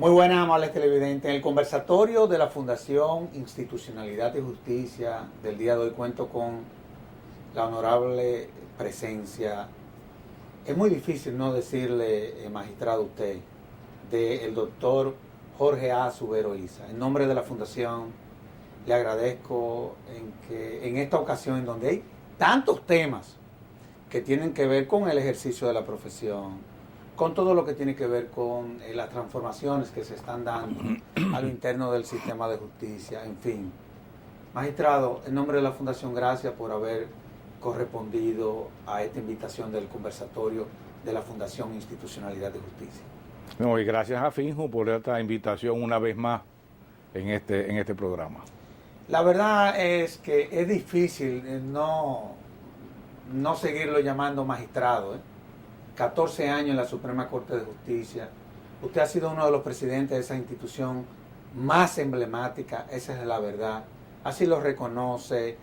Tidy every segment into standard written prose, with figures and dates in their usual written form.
Muy buenas, amables televidentes. En el conversatorio de la Fundación Institucionalidad y Justicia del día de hoy cuento con la honorable presencia, es muy difícil no decirle, magistrado, usted, del doctor Jorge A. Subero Isa. En nombre de la Fundación le agradezco en esta ocasión, en donde hay tantos temas que tienen que ver con el ejercicio de la profesión, con todo lo que tiene que ver con las transformaciones que se están dando a lo interno del sistema de justicia, en fin. Magistrado, en nombre de la Fundación, gracias por haber correspondido a esta invitación del conversatorio de la Fundación Institucionalidad de Justicia. No, y gracias a Finjo por esta invitación una vez más en este programa. La verdad es que es difícil no seguirlo llamando magistrado, 14 años en la Suprema Corte de Justicia. Usted ha sido uno de los presidentes de esa institución más emblemática, esa es la verdad. Así lo reconoce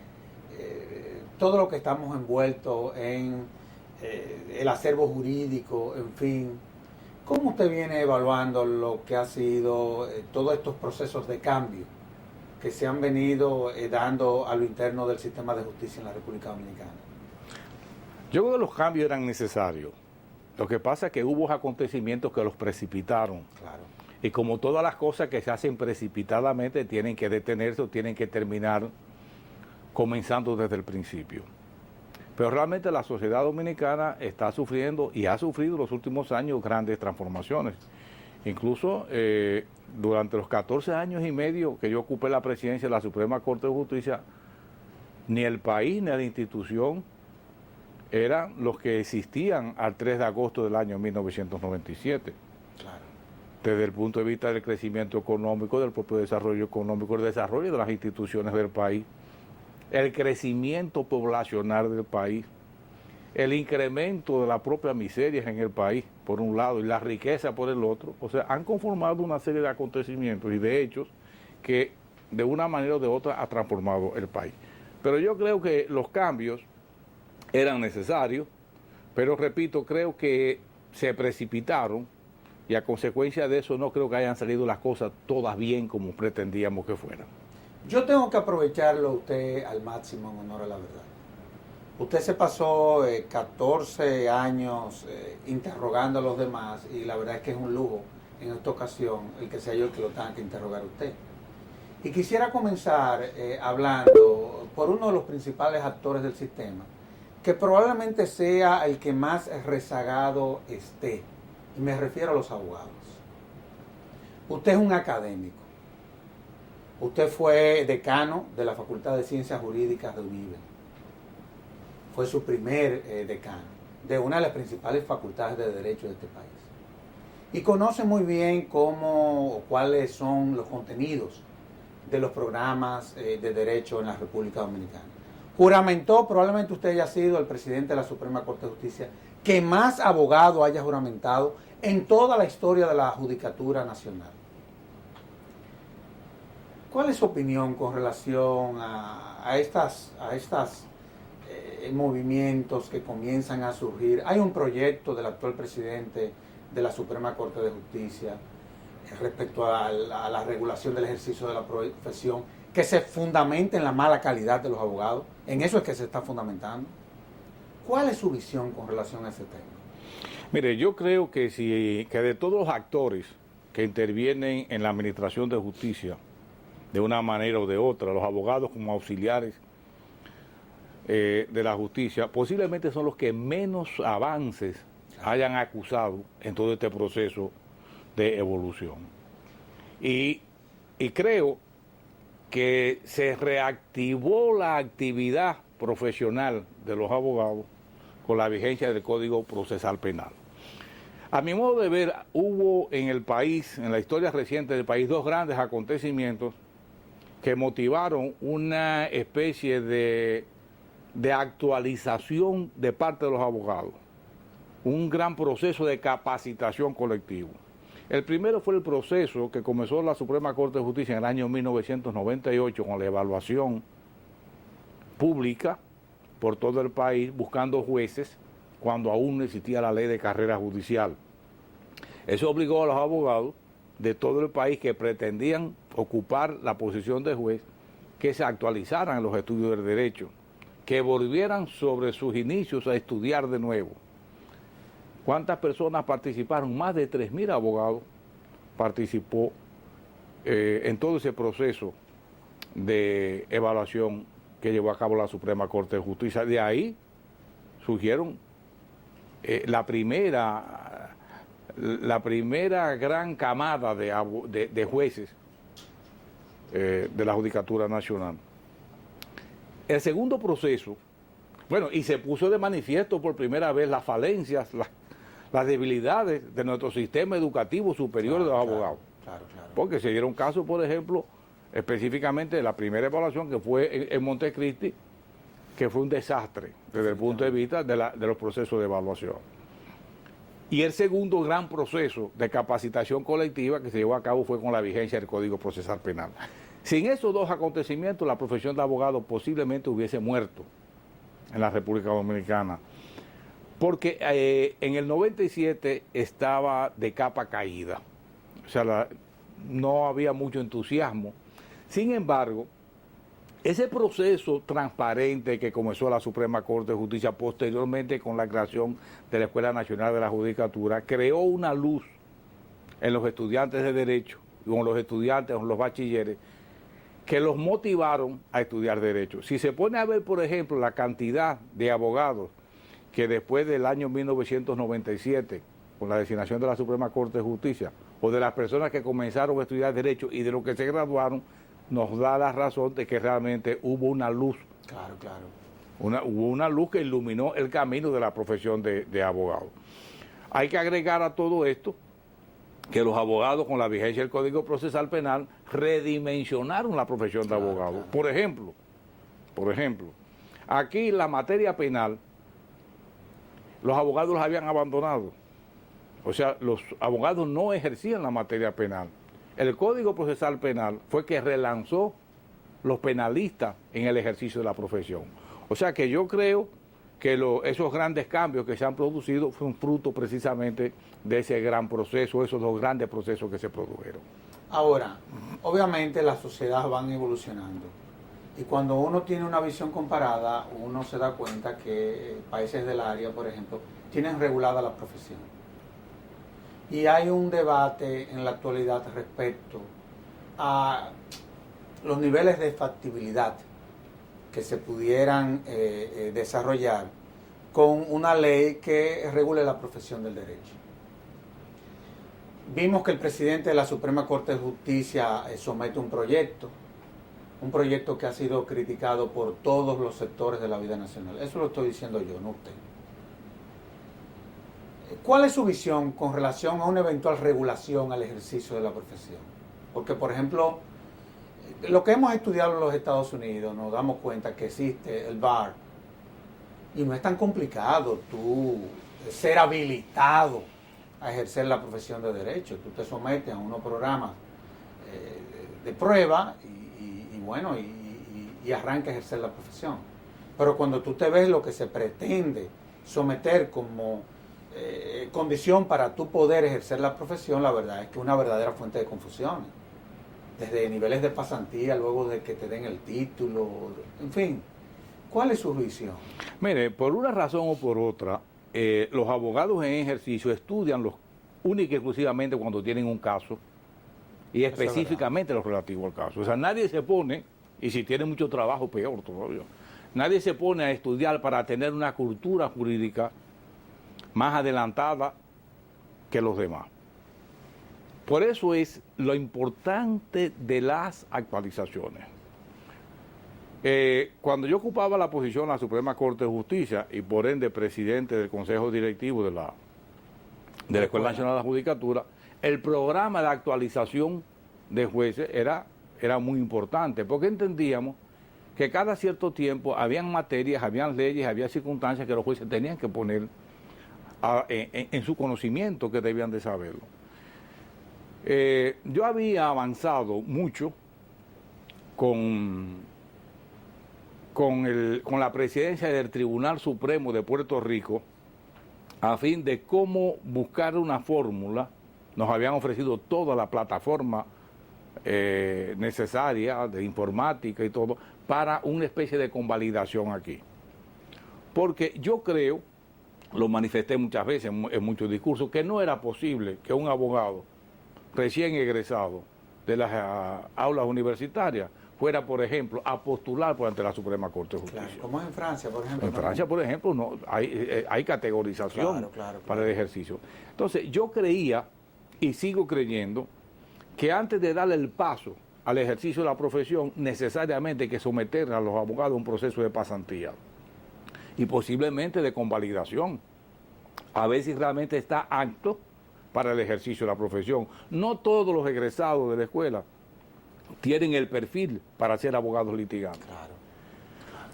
todo lo que estamos envueltos en el acervo jurídico, en fin. ¿Cómo usted viene evaluando lo que ha sido todos estos procesos de cambio que se han venido dando a lo interno del sistema de justicia en la República Dominicana? Yo creo que los cambios eran necesarios. Lo que pasa es que hubo acontecimientos que los precipitaron. Claro. Y como todas las cosas que se hacen precipitadamente tienen que detenerse o tienen que terminar comenzando desde el principio. Pero realmente la sociedad dominicana está sufriendo y ha sufrido en los últimos años grandes transformaciones. Incluso durante los 14 años y medio que yo ocupé la presidencia de la Suprema Corte de Justicia, ni el país ni la institución eran los que existían al 3 de agosto del año 1997. Claro. Desde el punto de vista del crecimiento económico, del propio desarrollo económico, el desarrollo de las instituciones del país, el crecimiento poblacional del país, el incremento de la propia miseria en el país, por un lado, y la riqueza por el otro. O sea, han conformado una serie de acontecimientos y de hechos que de una manera o de otra ha transformado el país. Pero yo creo que los cambios eran necesarios, pero repito, creo que se precipitaron y a consecuencia de eso no creo que hayan salido las cosas todas bien como pretendíamos que fueran. Yo tengo que aprovecharlo a usted al máximo en honor a la verdad. Usted se pasó 14 años interrogando a los demás y la verdad es que es un lujo en esta ocasión el que sea yo el que lo tenga que interrogar a usted. Y quisiera comenzar hablando por uno de los principales actores del sistema, que probablemente sea el que más rezagado esté, y me refiero a los abogados. Usted es un académico. Usted fue decano de la Facultad de Ciencias Jurídicas de UNIBE. Fue su primer decano de una de las principales facultades de Derecho de este país. Y conoce muy bien cuáles son los contenidos de los programas de Derecho en la República Dominicana. Juramentó, probablemente usted haya sido el presidente de la Suprema Corte de Justicia que más abogado haya juramentado en toda la historia de la Judicatura Nacional. ¿Cuál es su opinión con relación a estos movimientos que comienzan a surgir? Hay un proyecto del actual presidente de la Suprema Corte de Justicia respecto a la regulación del ejercicio de la profesión que se fundamenta en la mala calidad de los abogados. En eso es que se está fundamentando. ¿Cuál es su visión con relación a ese tema? Mire, yo creo que de todos los actores que intervienen en la administración de justicia, de una manera o de otra, los abogados como auxiliares de la justicia, posiblemente son los que menos avances hayan acusado en todo este proceso de evolución. Y creo que se reactivó la actividad profesional de los abogados con la vigencia del Código Procesal Penal. A mi modo de ver, hubo en el país, en la historia reciente del país, dos grandes acontecimientos que motivaron una especie de actualización de parte de los abogados, un gran proceso de capacitación colectivo. El primero fue el proceso que comenzó la Suprema Corte de Justicia en el año 1998 con la evaluación pública por todo el país, buscando jueces cuando aún no existía la ley de carrera judicial. Eso obligó a los abogados de todo el país que pretendían ocupar la posición de juez, que se actualizaran en los estudios del derecho, que volvieran sobre sus inicios a estudiar de nuevo. ¿Cuántas personas participaron? Más de 3.000 abogados participó en todo ese proceso de evaluación que llevó a cabo la Suprema Corte de Justicia. De ahí surgieron la primera gran camada de jueces de la Judicatura Nacional. El segundo proceso, bueno, y se puso de manifiesto por primera vez las falencias, las debilidades de nuestro sistema educativo superior de los abogados. Claro. Porque se dieron casos, por ejemplo, específicamente de la primera evaluación que fue en Montecristi, que fue un desastre desde el punto de vista de los procesos de evaluación. Y el segundo gran proceso de capacitación colectiva que se llevó a cabo fue con la vigencia del Código Procesal Penal. Sin esos dos acontecimientos, la profesión de abogado posiblemente hubiese muerto en la República Dominicana, porque en el 97 estaba de capa caída, o sea, no había mucho entusiasmo. Sin embargo, ese proceso transparente que comenzó la Suprema Corte de Justicia posteriormente con la creación de la Escuela Nacional de la Judicatura creó una luz en los estudiantes de Derecho, con los estudiantes, con los bachilleres, que los motivaron a estudiar Derecho. Si se pone a ver, por ejemplo, la cantidad de abogados que después del año 1997, con la designación de la Suprema Corte de Justicia, o de las personas que comenzaron a estudiar Derecho y de los que se graduaron, nos da la razón de que realmente hubo una luz. Claro. Hubo una luz que iluminó el camino de la profesión de abogado. Hay que agregar a todo esto que los abogados, con la vigencia del Código Procesal Penal, redimensionaron la profesión de abogado. Por ejemplo, aquí la materia penal, los abogados la habían abandonado. O sea, los abogados no ejercían la materia penal. El Código Procesal Penal fue que relanzó los penalistas en el ejercicio de la profesión. O sea que yo creo que esos grandes cambios que se han producido son fruto precisamente de ese gran proceso, esos dos grandes procesos que se produjeron. Ahora, obviamente las sociedades van evolucionando y cuando uno tiene una visión comparada, uno se da cuenta que países del área, por ejemplo, tienen regulada la profesión. Y hay un debate en la actualidad respecto a los niveles de factibilidad que se pudieran desarrollar con una ley que regule la profesión del derecho. Vimos que el presidente de la Suprema Corte de Justicia somete un proyecto que ha sido criticado por todos los sectores de la vida nacional. Eso lo estoy diciendo yo, no usted. ¿Cuál es su visión con relación a una eventual regulación al ejercicio de la profesión? Porque, por ejemplo, lo que hemos estudiado en los Estados Unidos, nos damos cuenta que existe el bar y no es tan complicado tú ser habilitado a ejercer la profesión de derecho. Tú te sometes a unos programas de prueba y arranca a ejercer la profesión. Pero cuando tú te ves lo que se pretende someter como condición para tú poder ejercer la profesión, la verdad es que es una verdadera fuente de confusiones. Desde niveles de pasantía, luego de que te den el título, en fin. ¿Cuál es su visión? Mire, por una razón o por otra, los abogados en ejercicio estudian única y exclusivamente cuando tienen un caso y específicamente lo relativo al caso. O sea, nadie se pone, y si tiene mucho trabajo, peor todavía, nadie se pone a estudiar para tener una cultura jurídica más adelantada que los demás. Por eso es lo importante de las actualizaciones. Cuando yo ocupaba la posición en la Suprema Corte de Justicia y por ende presidente del Consejo Directivo de la Escuela Nacional de la Judicatura, el programa de actualización de jueces era muy importante, porque entendíamos que cada cierto tiempo habían materias, habían leyes, había circunstancias que los jueces tenían que poner en su conocimiento, que debían de saberlo. Yo había avanzado mucho con la presidencia del Tribunal Supremo de Puerto Rico a fin de cómo buscar una fórmula nos habían ofrecido toda la plataforma necesaria de informática y todo para una especie de convalidación aquí. Porque yo creo, lo manifesté muchas veces en muchos discursos, que no era posible que un abogado recién egresado de las aulas universitarias fuera, por ejemplo, a postular por ante la Suprema Corte de Justicia. Claro, como es en Francia, por ejemplo. En Francia, por ejemplo, no hay categorización para el ejercicio. Entonces, yo creía y sigo creyendo que antes de darle el paso al ejercicio de la profesión, necesariamente hay que someter a los abogados a un proceso de pasantía y posiblemente de convalidación, a ver si realmente está apto para el ejercicio de la profesión. No todos los egresados de la escuela tienen el perfil para ser abogados litigantes. Claro.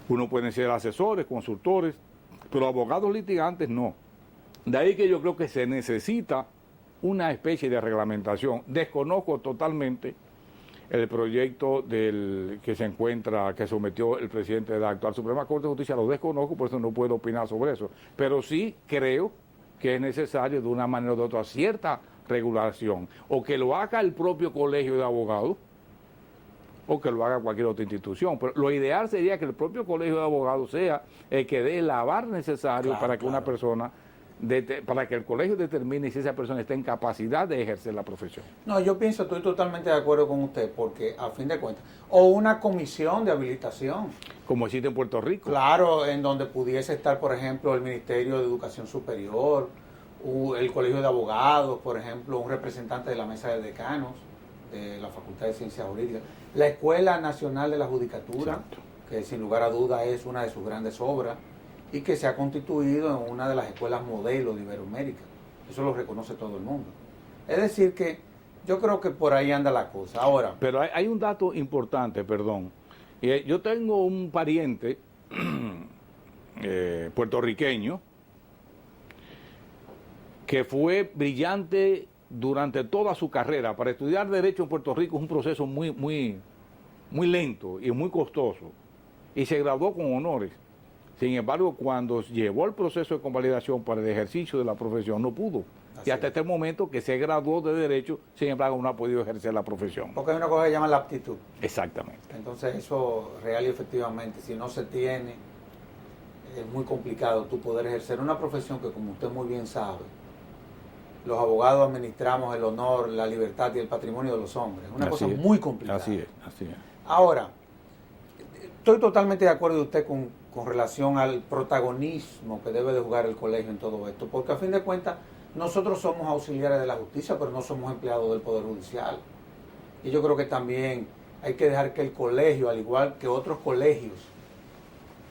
Uno pueden ser asesores, consultores, pero abogados litigantes no. De ahí que yo creo que se necesita una especie de reglamentación. Desconozco totalmente el proyecto que se encuentra, que sometió el presidente de la actual Suprema Corte de Justicia, lo desconozco, por eso no puedo opinar sobre eso. Pero sí creo que es necesario de una manera o de otra cierta regulación, o que lo haga el propio colegio de abogados, o que lo haga cualquier otra institución. Pero lo ideal sería que el propio colegio de abogados sea el que dé el aval necesario para que una persona, para que el colegio determine si esa persona está en capacidad de ejercer la profesión. No, yo pienso, estoy totalmente de acuerdo con usted, porque a fin de cuentas, o una comisión de habilitación. Como existe en Puerto Rico. Claro, en donde pudiese estar, por ejemplo, el Ministerio de Educación Superior, el Colegio de Abogados, por ejemplo, un representante de la Mesa de Decanos, de la Facultad de Ciencias Jurídicas, la Escuela Nacional de la Judicatura, exacto, que sin lugar a duda es una de sus grandes obras, y que se ha constituido en una de las escuelas modelo de Iberoamérica. Eso lo reconoce todo el mundo. Es decir que yo creo que por ahí anda la cosa. Ahora, pero hay un dato importante, perdón. Yo tengo un pariente puertorriqueño que fue brillante durante toda su carrera. Para estudiar Derecho en Puerto Rico es un proceso muy lento y muy costoso. Y se graduó con honores. Sin embargo, cuando llevó el proceso de convalidación para el ejercicio de la profesión, no pudo. Y hasta este momento que se graduó de Derecho, sin embargo, no ha podido ejercer la profesión. Porque hay una cosa que se llama la aptitud. Exactamente. Entonces, eso real y efectivamente, si no se tiene, es muy complicado tú poder ejercer una profesión que, como usted muy bien sabe, los abogados administramos el honor, la libertad y el patrimonio de los hombres. Una cosa muy complicada. Así es, así es. Ahora, estoy totalmente de acuerdo de usted con relación al protagonismo que debe de jugar el colegio en todo esto, porque a fin de cuentas nosotros somos auxiliares de la justicia, pero no somos empleados del Poder Judicial. Y yo creo que también hay que dejar que el colegio, al igual que otros colegios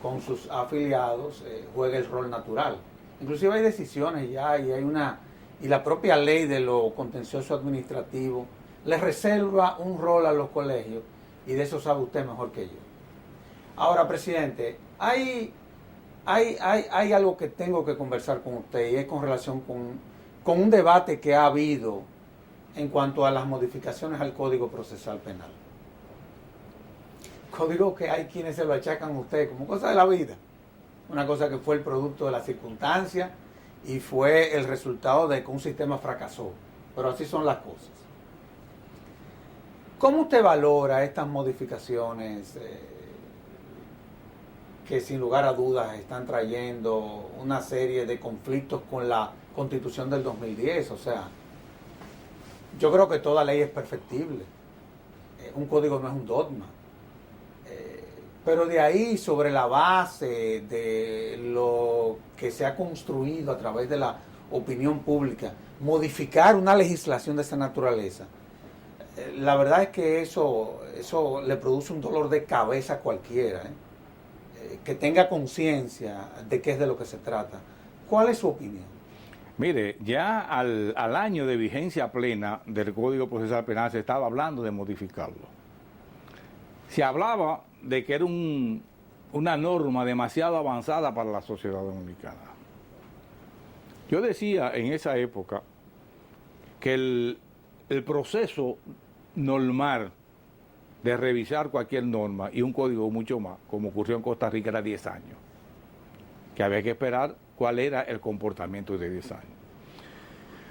con sus afiliados, juegue el rol natural. Inclusive hay decisiones ya y la propia ley de lo contencioso administrativo le reserva un rol a los colegios, y de eso sabe usted mejor que yo. Ahora, presidente, hay algo que tengo que conversar con usted, y es con relación con un debate que ha habido en cuanto a las modificaciones al Código Procesal Penal. Código que hay quienes se lo achacan a usted como cosa de la vida, una cosa que fue el producto de las circunstancias y fue el resultado de que un sistema fracasó, pero así son las cosas. ¿Cómo usted valora estas modificaciones que sin lugar a dudas están trayendo una serie de conflictos con la Constitución del 2010? O sea, yo creo que toda ley es perfectible. Un código no es un dogma. Pero de ahí, sobre la base de lo que se ha construido a través de la opinión pública, modificar una legislación de esa naturaleza, la verdad es que eso le produce un dolor de cabeza a cualquiera, que tenga conciencia de qué es de lo que se trata. ¿Cuál es su opinión? Mire, ya al año de vigencia plena del Código Procesal Penal se estaba hablando de modificarlo. Se hablaba de que era una norma demasiado avanzada para la sociedad dominicana. Yo decía en esa época que el proceso normal de revisar cualquier norma y un código mucho más, como ocurrió en Costa Rica, era 10 años. Que había que esperar cuál era el comportamiento de 10 años.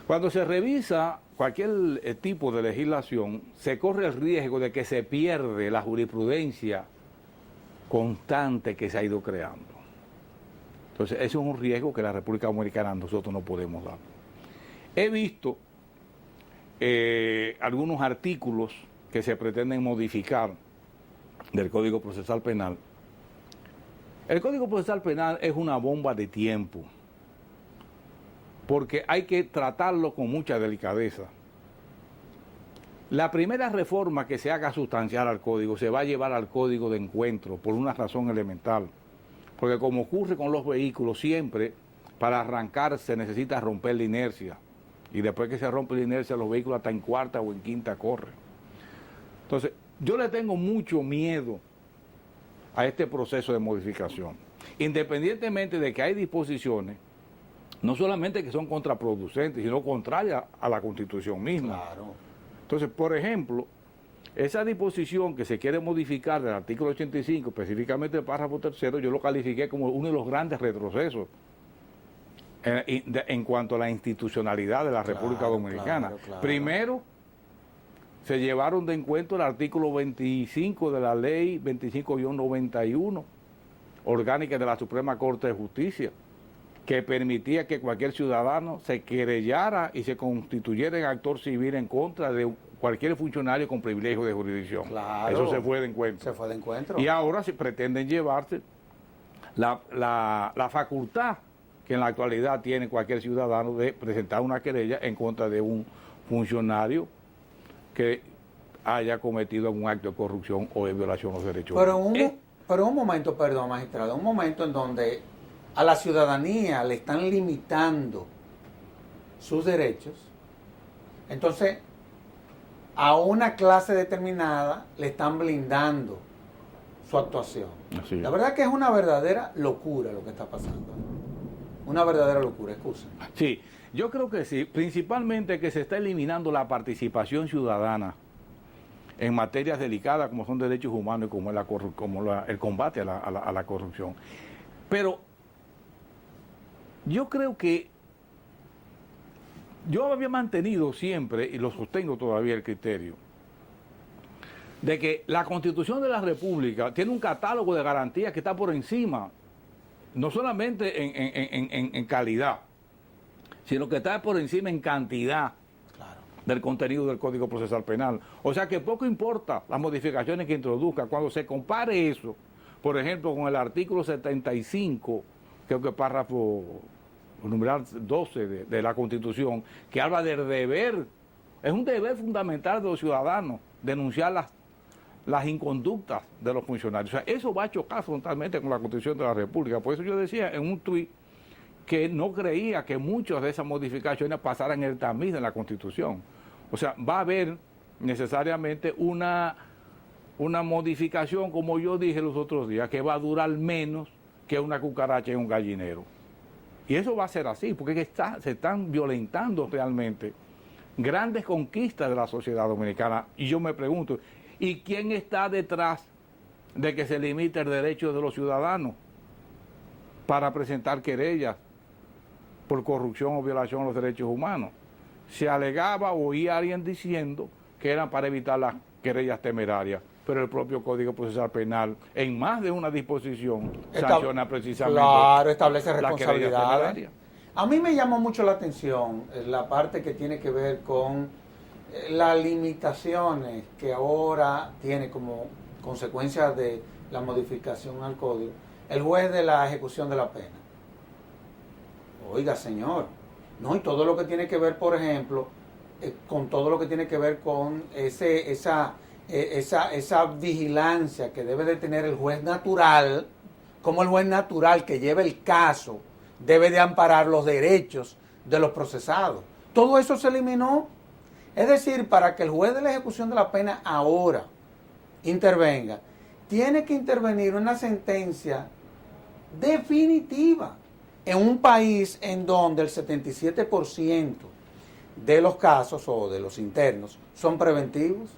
Cuando se revisa cualquier tipo de legislación, se corre el riesgo de que se pierde la jurisprudencia constante que se ha ido creando. Entonces, eso es un riesgo que la República Dominicana nosotros no podemos dar. He visto algunos artículos que se pretenden modificar del Código Procesal Penal. El Código Procesal Penal es una bomba de tiempo, porque hay que tratarlo con mucha delicadeza. La primera reforma que se haga sustancial al código se va a llevar al código de encuentro por una razón elemental, porque como ocurre con los vehículos, siempre para arrancar se necesita romper la inercia, y después que se rompe la inercia los vehículos hasta en cuarta o en quinta corren. Entonces, yo le tengo mucho miedo a este proceso de modificación, independientemente de que hay disposiciones no solamente que son contraproducentes, sino contrarias a la Constitución misma. Claro. Entonces, por ejemplo, esa disposición que se quiere modificar del artículo 85, específicamente el párrafo tercero, yo lo califiqué como uno de los grandes retrocesos en cuanto a la institucionalidad de la República Dominicana. Claro. Primero, se llevaron de encuentro el artículo 25 de la ley 25-91, orgánica de la Suprema Corte de Justicia, que permitía que cualquier ciudadano se querellara y se constituyera en actor civil en contra de cualquier funcionario con privilegio de jurisdicción. Claro. Eso se fue de encuentro. Se fue de encuentro. Y ahora se pretenden llevarse la facultad que en la actualidad tiene cualquier ciudadano de presentar una querella en contra de un funcionario que haya cometido algún acto de corrupción o de violación de los derechos humanos. Pero un momento, perdón, magistrado, un momento en donde a la ciudadanía le están limitando sus derechos, entonces a una clase determinada le están blindando su actuación. Así es. La verdad que es una verdadera locura lo que está pasando. Una verdadera locura, excusa. Sí, yo creo que sí, principalmente que se está eliminando la participación ciudadana en materias delicadas como son derechos humanos y como el combate a la corrupción. Pero yo creo que yo había mantenido siempre, y lo sostengo todavía, el criterio de que la Constitución de la República tiene un catálogo de garantías que está por encima, no solamente en calidad, sino que está por encima en cantidad del contenido del Código Procesal Penal. O sea que poco importa las modificaciones que introduzca, cuando se compare eso, por ejemplo, con el artículo 75, creo que párrafo numeral 12 de la Constitución, que habla del deber, es un deber fundamental de los ciudadanos, denunciar las inconductas de los funcionarios. O sea, eso va a chocar frontalmente con la Constitución de la República. Por eso yo decía en un tuit que no creía que muchas de esas modificaciones pasaran el tamiz de la Constitución. O sea, va a haber necesariamente una modificación, como yo dije los otros días, que va a durar menos que una cucaracha en un gallinero. Y eso va a ser así, porque se están violentando realmente grandes conquistas de la sociedad dominicana. Y yo me pregunto, ¿y quién está detrás de que se limite el derecho de los ciudadanos para presentar querellas por corrupción o violación de los derechos humanos? Se alegaba o oía a alguien diciendo que eran para evitar las querellas temerarias, pero el propio Código Procesal Penal, en más de una disposición, sanciona precisamente. Claro, establece las querellas responsabilidades. temerarias. A mí me llamó mucho la atención la parte que tiene que ver con las limitaciones que ahora tiene como consecuencia de la modificación al código el juez de la ejecución de la pena. Oiga, señor, no, y todo lo que tiene que ver, por ejemplo, con todo lo que tiene que ver con esa vigilancia que debe de tener el juez natural, como el juez natural que lleva el caso debe de amparar los derechos de los procesados. Todo eso se eliminó. Es decir, para que el juez de la ejecución de la pena ahora intervenga, tiene que intervenir una sentencia definitiva en un país en donde el 77% de los casos o de los internos son preventivos.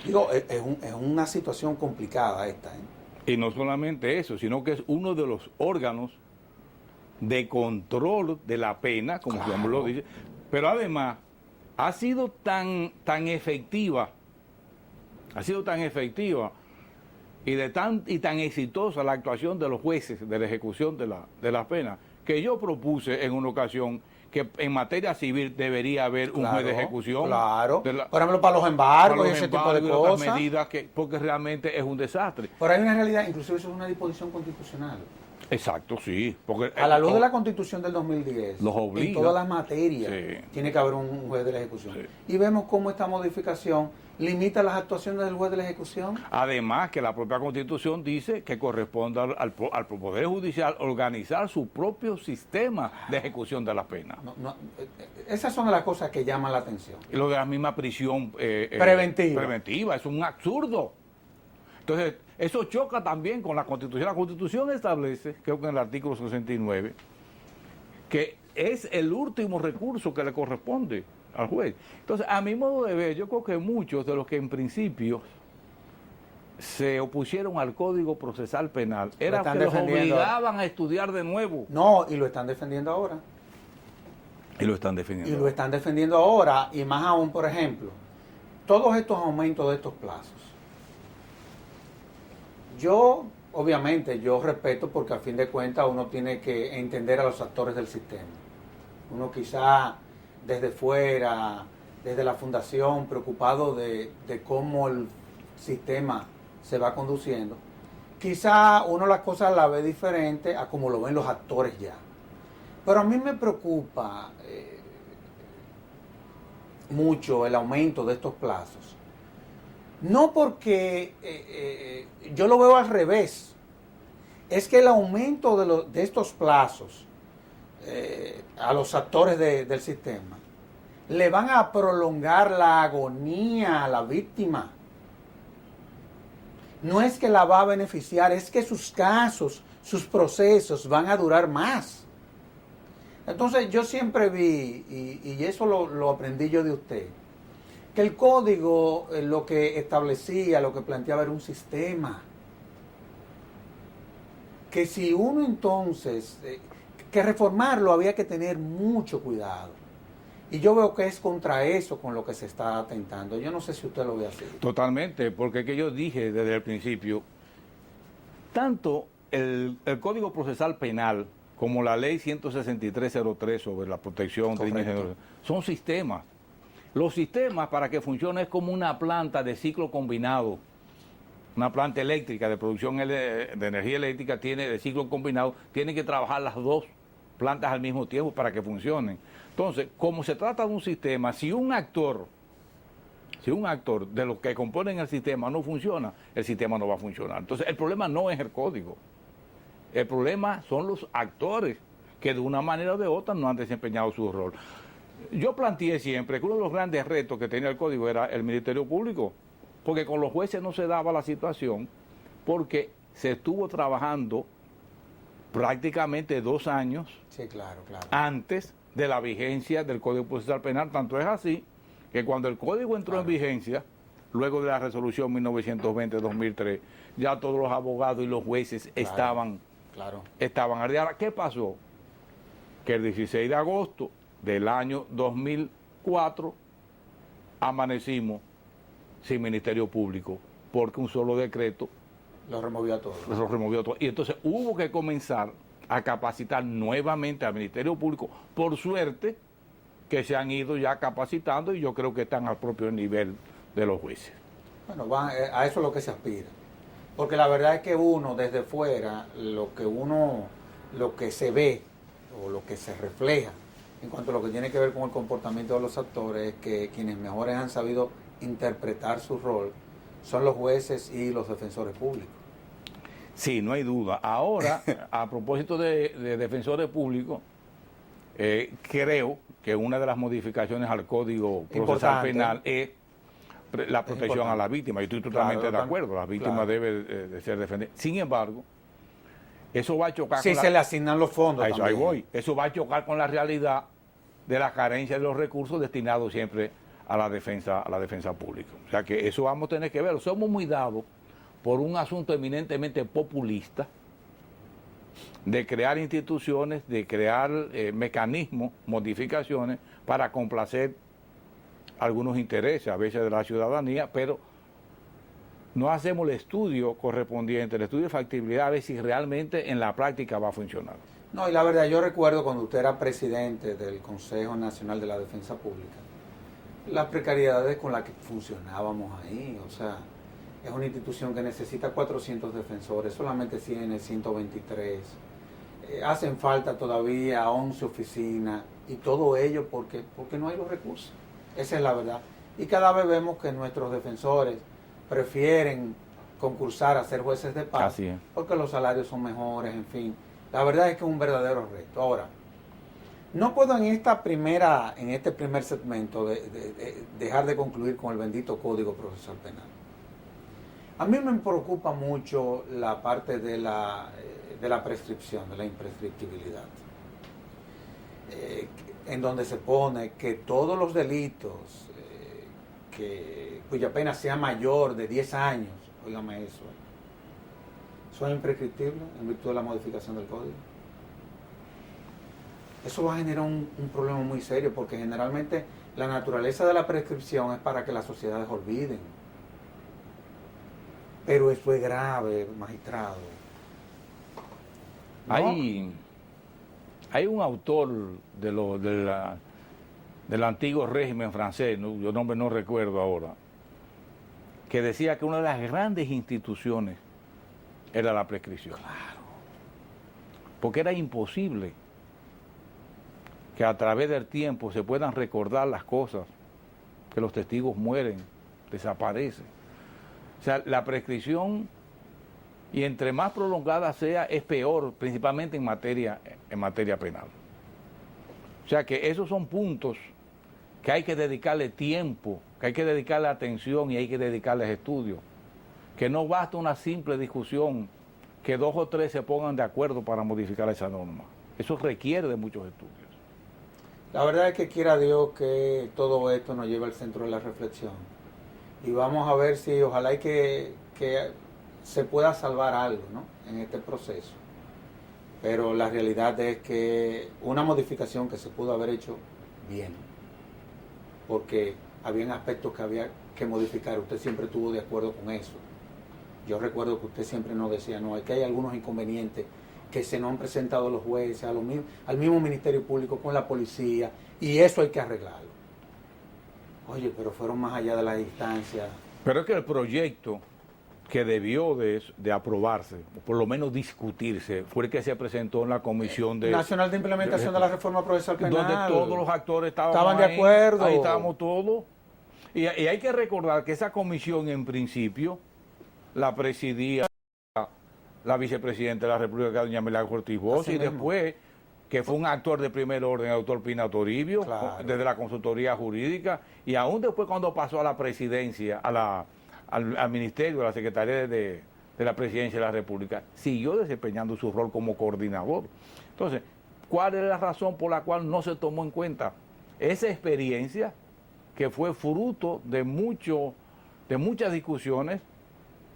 Digo, es una situación complicada esta, ¿eh? Y no solamente eso, sino que es uno de los órganos de control de la pena, como Claro. Juan lo dice, Pero además, ha sido tan efectiva, y tan exitosa la actuación de los jueces de la ejecución de las penas, que yo propuse en una ocasión que en materia civil debería haber un juez de ejecución. Claro. Por ejemplo, para los embargos y ese tipo de cosas. Medidas porque realmente es un desastre. Pero hay una realidad, inclusive eso es una disposición constitucional. Exacto, sí. Porque a la luz de la Constitución del 2010, los obliga, en todas las materias, sí, tiene que haber un juez de la ejecución. Sí. Y vemos cómo esta modificación limita las actuaciones del juez de la ejecución. Además que la propia Constitución dice que corresponde al Poder Judicial organizar su propio sistema de ejecución de las penas. Esas son las cosas que llaman la atención. Y lo de la misma prisión preventiva es un absurdo. Entonces, eso choca también con la Constitución. La Constitución establece, creo que en el artículo 69, que es el último recurso que le corresponde al juez. Entonces, a mi modo de ver, yo creo que muchos de los que en principio se opusieron al Código Procesal Penal era que los obligaban a estudiar de nuevo. No, y lo están defendiendo ahora. Y lo están defendiendo. Y lo están defendiendo ahora, y más aún, por ejemplo, todos estos aumentos de estos plazos. Yo, obviamente, yo respeto porque a fin de cuentas uno tiene que entender a los actores del sistema. Uno quizá desde fuera, desde la fundación, preocupado de cómo el sistema se va conduciendo, quizá uno las cosas la ve diferente a como lo ven los actores ya. Pero a mí me preocupa mucho el aumento de estos plazos. No porque yo lo veo al revés, es que el aumento de estos plazos a los actores del sistema le van a prolongar la agonía a la víctima. No es que la va a beneficiar, es que sus casos, sus procesos van a durar más. Entonces yo siempre vi, y eso lo aprendí yo de usted, que el código lo que establecía, lo que planteaba era un sistema. Que si uno entonces, que reformarlo había que tener mucho cuidado. Y yo veo que es contra eso con lo que se está atentando. Yo no sé si usted lo ve así. Totalmente, porque es que yo dije desde el principio, tanto el Código Procesal Penal como la Ley 16303 sobre la protección de niños son sistemas. Los sistemas, para que funcionen, es como una planta de ciclo combinado. Una planta eléctrica de producción de energía eléctrica de ciclo combinado, tienen que trabajar las dos plantas al mismo tiempo para que funcionen. Entonces, como se trata de un sistema, si un actor de los que componen el sistema no funciona, el sistema no va a funcionar. Entonces, el problema no es el código. El problema son los actores que de una manera o de otra no han desempeñado su rol. Yo planteé siempre que uno de los grandes retos que tenía el código era el Ministerio Público, porque con los jueces no se daba la situación, porque se estuvo trabajando prácticamente 2 años antes de la vigencia del Código Procesal Penal. Tanto es así que cuando el código entró en vigencia, luego de la resolución 1920-2003, ya todos los abogados y los jueces estaban al día. ¿Qué pasó? Que el 16 de agosto del año 2004 amanecimos sin Ministerio Público, porque un solo decreto lo removió a todos. Y entonces hubo que comenzar a capacitar nuevamente al Ministerio Público. Por suerte que se han ido ya capacitando y yo creo que están al propio nivel de los jueces. Bueno, a eso es lo que se aspira. Porque la verdad es que uno desde fuera, lo que se ve o lo que se refleja en cuanto a lo que tiene que ver con el comportamiento de los actores, es que quienes mejores han sabido interpretar su rol son los jueces y los defensores públicos. Sí, no hay duda. Ahora, a propósito de defensores públicos, creo que una de las modificaciones al Código Procesal Penal es la protección a la víctima. Yo estoy totalmente de acuerdo, la víctima debe de ser defendida. Sin embargo, eso va a chocar si se le asignan los fondos. Ahí voy. Eso va a chocar con la realidad de la carencia de los recursos destinados siempre a la defensa pública. O sea que eso vamos a tener que ver. Somos muy dados por un asunto eminentemente populista de crear instituciones, de crear mecanismos, modificaciones para complacer algunos intereses, a veces de la ciudadanía, pero no hacemos el estudio correspondiente, el estudio de factibilidad, a ver si realmente en la práctica va a funcionar. No, y la verdad, yo recuerdo cuando usted era presidente del Consejo Nacional de la Defensa Pública, las precariedades con las que funcionábamos ahí, o sea, es una institución que necesita 400 defensores, solamente tiene 123, hacen falta todavía 11 oficinas, y todo ello porque no hay los recursos, esa es la verdad. Y cada vez vemos que nuestros defensores prefieren concursar a ser jueces de paz, porque los salarios son mejores, en fin. La verdad es que es un verdadero reto. Ahora, no puedo en este primer segmento dejar de concluir con el bendito Código Procesal Penal. A mí me preocupa mucho la parte de la prescripción, de la imprescriptibilidad, en donde se pone que todos los delitos cuya pena sea mayor de 10 años, óigame eso, son imprescriptibles en virtud de la modificación del código. Eso va a generar un problema muy serio, porque generalmente la naturaleza de la prescripción es para que las sociedades olviden. Pero eso es grave, magistrado. ¿No? Hay un autor del antiguo régimen francés, yo nombre no recuerdo ahora, que decía que una de las grandes instituciones era la prescripción. Claro. Porque era imposible que a través del tiempo se puedan recordar las cosas, que los testigos mueren, desaparecen. O sea, la prescripción, y entre más prolongada sea, es peor, principalmente en materia penal. O sea que esos son puntos que hay que dedicarle tiempo, que hay que dedicarle atención y hay que dedicarles estudio. Que no basta una simple discusión, que 2 o 3 se pongan de acuerdo para modificar esa norma. Eso requiere de muchos estudios. La verdad es que quiera Dios que todo esto nos lleve al centro de la reflexión. Y vamos a ver si ojalá que se pueda salvar algo, ¿no?, en este proceso. Pero la realidad es que una modificación que se pudo haber hecho bien, porque habían aspectos que había que modificar, usted siempre estuvo de acuerdo con eso. Yo recuerdo que usted siempre nos decía, no, es que hay algunos inconvenientes que se nos han presentado los jueces, al mismo Ministerio Público, con la policía, y eso hay que arreglarlo. Oye, pero fueron más allá de la distancia. Pero es que el proyecto que debió de aprobarse, o por lo menos discutirse, fue el que se presentó en la Comisión Nacional de Implementación de la Reforma Procesal Penal, donde todos los actores estaban de acuerdo. Ahí estábamos todos. Y hay que recordar que esa comisión, en principio, la presidía la vicepresidenta de la República, doña Milagro Ortiz Bosch, y después, que fue un actor de primer orden, el doctor Pina Toribio, claro, desde la consultoría jurídica, y aún después cuando pasó a la presidencia, al ministerio, a la Secretaría de la Presidencia de la República, siguió desempeñando su rol como coordinador. Entonces, ¿cuál es la razón por la cual no se tomó en cuenta esa experiencia que fue fruto de muchas discusiones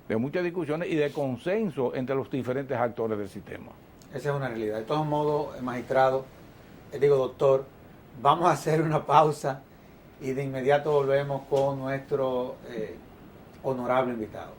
y de consenso entre los diferentes actores del sistema? Esa es una realidad. De todos modos, magistrado, doctor, vamos a hacer una pausa y de inmediato volvemos con nuestro honorable invitado.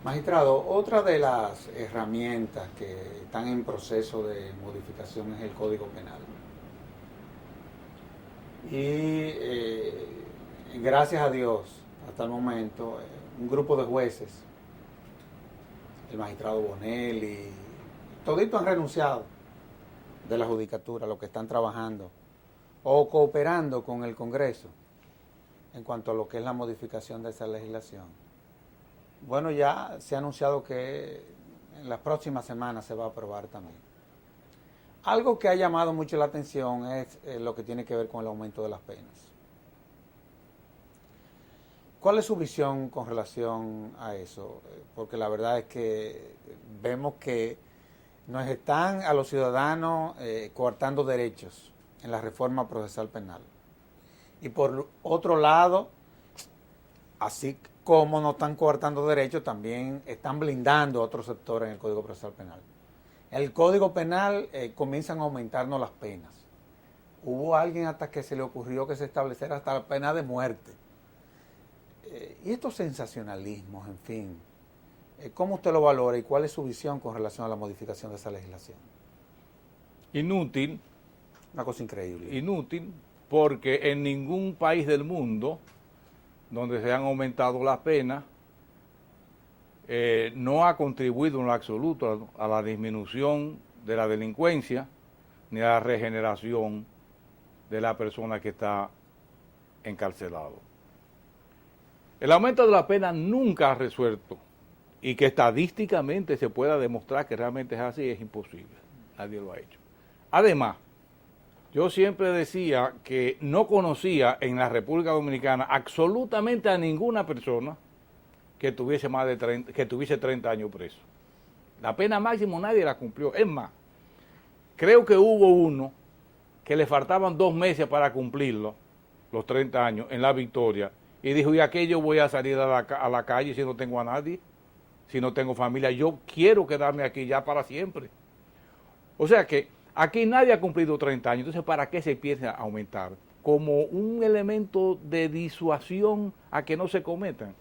Magistrado, otra de las herramientas que están en proceso de modificación es el Código Penal. Y gracias a Dios, hasta el momento, un grupo de jueces, el magistrado Bonelli, toditos han renunciado de la judicatura, los que están trabajando o cooperando con el Congreso en cuanto a lo que es la modificación de esa legislación. Bueno, ya se ha anunciado que en las próximas semanas se va a aprobar también. Algo que ha llamado mucho la atención es lo que tiene que ver con el aumento de las penas. ¿Cuál es su visión con relación a eso? Porque la verdad es que vemos que nos están a los ciudadanos coartando derechos en la reforma procesal penal. Y por otro lado, así como nos están coartando derechos, también están blindando a otros sectores en el Código Procesal Penal. En el Código Penal comienzan a aumentarnos las penas. Hubo alguien hasta que se le ocurrió que se estableciera hasta la pena de muerte. Y estos sensacionalismos, en fin, ¿cómo usted lo valora y cuál es su visión con relación a la modificación de esa legislación? Inútil. Una cosa increíble. Inútil, porque en ningún país del mundo donde se han aumentado las penas no ha contribuido en lo absoluto a la disminución de la delincuencia ni a la regeneración de la persona que está encarcelado. El aumento de la pena nunca ha resuelto, y que estadísticamente se pueda demostrar que realmente es así, es imposible. Nadie lo ha hecho. Además, yo siempre decía que no conocía en la República Dominicana absolutamente a ninguna persona que tuviese más de 30, que tuviese 30 años preso. La pena máxima nadie la cumplió. Es más, creo que hubo uno que le faltaban 2 meses para cumplirlo, los 30 años, en La Victoria, y dijo, ¿y a qué yo voy a salir a la calle si no tengo a nadie? Si no tengo familia, yo quiero quedarme aquí ya para siempre. O sea que aquí nadie ha cumplido 30 años, entonces ¿para qué se empieza a aumentar? Como un elemento de disuasión a que no se cometan.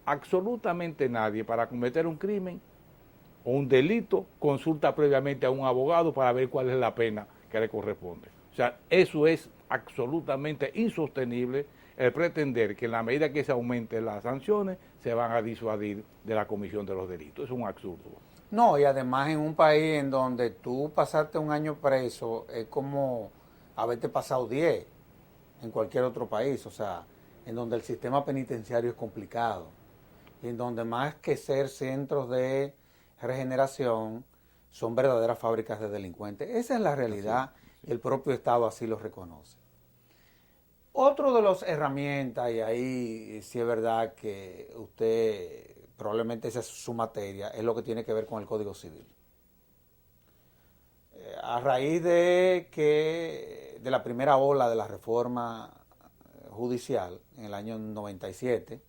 Absolutamente nadie para cometer un crimen o un delito consulta previamente a un abogado para ver cuál es la pena que le corresponde. O sea, eso es absolutamente insostenible, el pretender que en la medida que se aumenten las sanciones se van a disuadir de la comisión de los delitos. Es un absurdo. No, y además en un país en donde tú pasaste un año preso es como haberte pasado 10 en cualquier otro país, o sea, en donde el sistema penitenciario es complicado y en donde más que ser centros de regeneración son verdaderas fábricas de delincuentes. Esa es la realidad y el propio Estado así lo reconoce. Otro de las herramientas, y ahí sí es verdad que usted, probablemente esa es su materia, es lo que tiene que ver con el Código Civil. A raíz de la primera ola de la reforma judicial en el año 97,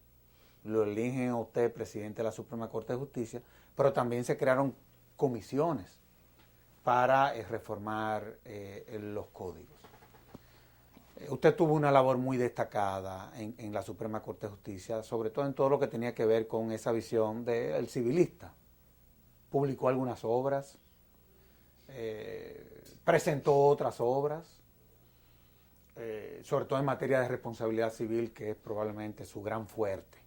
lo eligen a usted presidente de la Suprema Corte de Justicia, pero también se crearon comisiones para reformar los códigos. Usted tuvo una labor muy destacada en la Suprema Corte de Justicia, sobre todo en todo lo que tenía que ver con esa visión del civilista. Publicó algunas obras, presentó otras obras, sobre todo en materia de responsabilidad civil, que es probablemente su gran fuerte.